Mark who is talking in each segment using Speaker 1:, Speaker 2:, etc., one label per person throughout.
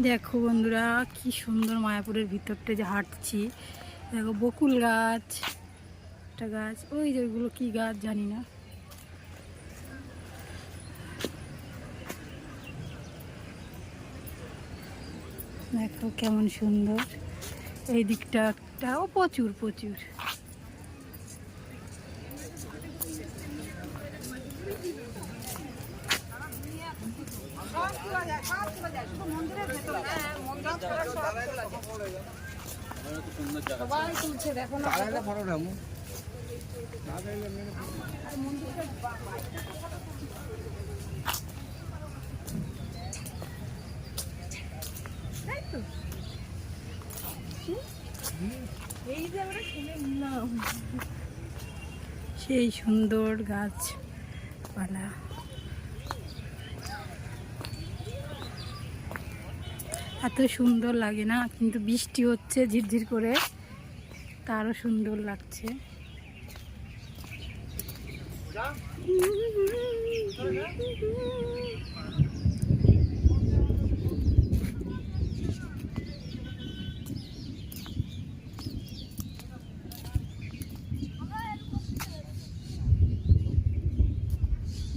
Speaker 1: দেখো বন্ধুরা, কি সুন্দর মায়াপুরের ভিতরটা যে হাঁটছি। দেখো বকুল গাছ, একটা গাছ, ওই যেগুলো কি গাছ জানি না। দেখো কেমন সুন্দর। এই দিকটা একটাও প্রচুর প্রচুর। সবাই তুলছে, দেখো না সেই সুন্দর গাছপালা। এত সুন্দর লাগে না, কিন্তু বৃষ্টি হচ্ছে ঝিরঝির করে, তারও সুন্দর লাগছে।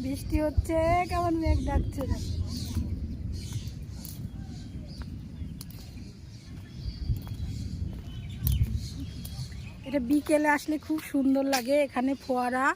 Speaker 1: বৃষ্টি হচ্ছে, কেমন মেঘ ডাকছে। এটা বিকেলে আসলে খুব সুন্দর লাগে, এখানে ফোয়ারা।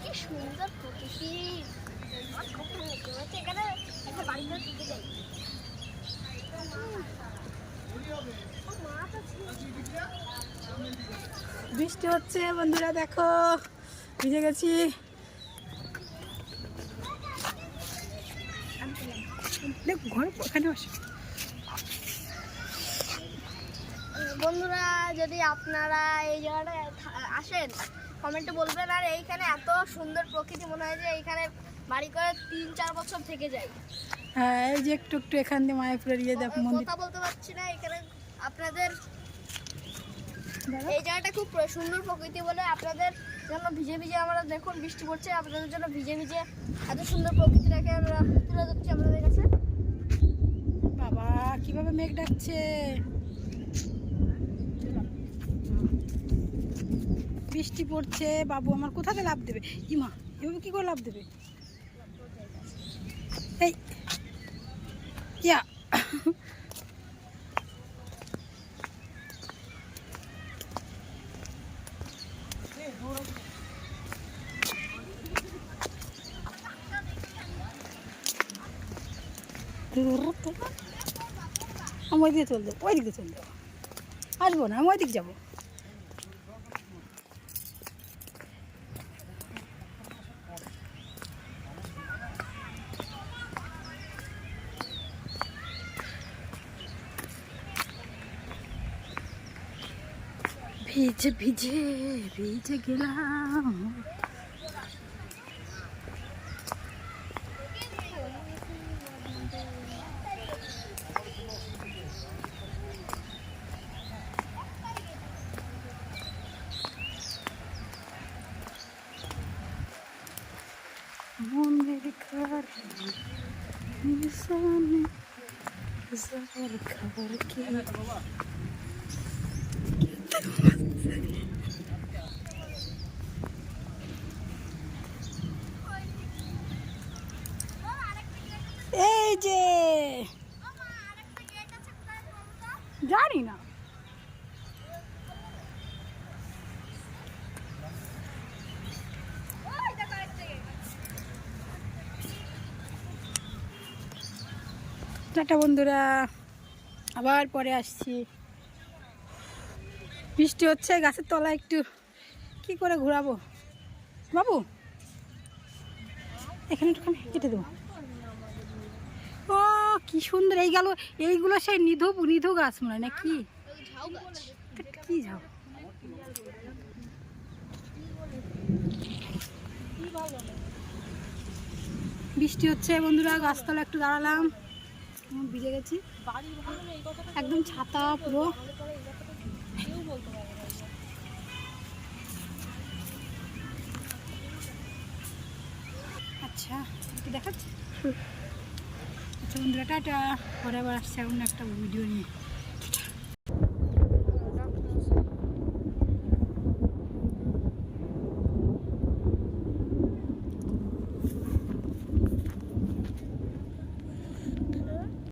Speaker 2: কি সুন্দর প্রকৃতি। এখানে একটা বাড়ি ঘর থেকে যাই।
Speaker 1: বৃষ্টি হচ্ছে বন্ধুরা, দেখো ভিজে গেছি। দেখো ঘর ওখানে বসে।
Speaker 2: বন্ধুরা, যদি আপনারা এই জায়গাটায় আসেন কমেন্টে বলবেন। আর এইখানে এত সুন্দর প্রকৃতি, মনে হয় যে এইখানে বাড়ি করে 3-4 বছর থেকে যায়।
Speaker 1: হ্যাঁ, এই যে একটু একটু এখান দিয়ে মায়াপুরের ইয়ে দেখো মন্দির।
Speaker 2: কথা বলতে পারছি না। এখানে আপনাদের এই জায়গাটা খুব সুন্দর প্রকৃতি বলে আপনাদের জন্য ভিজে ভিজে, আমরা দেখুন বৃষ্টি পড়ছে, আপনাদের জন্য ভিজে ভিজে এত সুন্দর প্রকৃতিটাকে আমরা তুলে ধরছি আপনাদের কাছে।
Speaker 1: বাবা কিভাবে মেঘ ডাকছে। বৃষ্টি পড়ছে, বাবু আমার কোথাতে লাফ দেবে। ইমা এভাবে কি করে লাফ দেবে। এই ইয়া আমি ওই দিকে চল দেবো, ওই দিকে চল দেবো। আসবো না, আমি ওই দিকে যাবো। ভিজে ভিজে ভিজে গেলাম। মনের খাবার খাবার কি এই যে জানি না। টাটা বন্ধুরা, আবার পরে আসছি। বৃষ্টি হচ্ছে, গাছের তলায় একটু কি করে ঘোরাবো বাবু। এখানে একটুখানি কেটে দেবো। ও কি সুন্দর। এইগুলো সেই নিধু গাছ মনে হয় না কি কি ঝাউ। বৃষ্টি হচ্ছে বন্ধুরা, গাছতলা একটু দাঁড়ালাম, ভিজে গেছি একদম, ছাতা পুরো। আচ্ছা একটু দেখাচ্ছি। আচ্ছা বন্ধুরা টাটা, পরে আবার আসছে এমন একটা ভিডিও নিয়ে।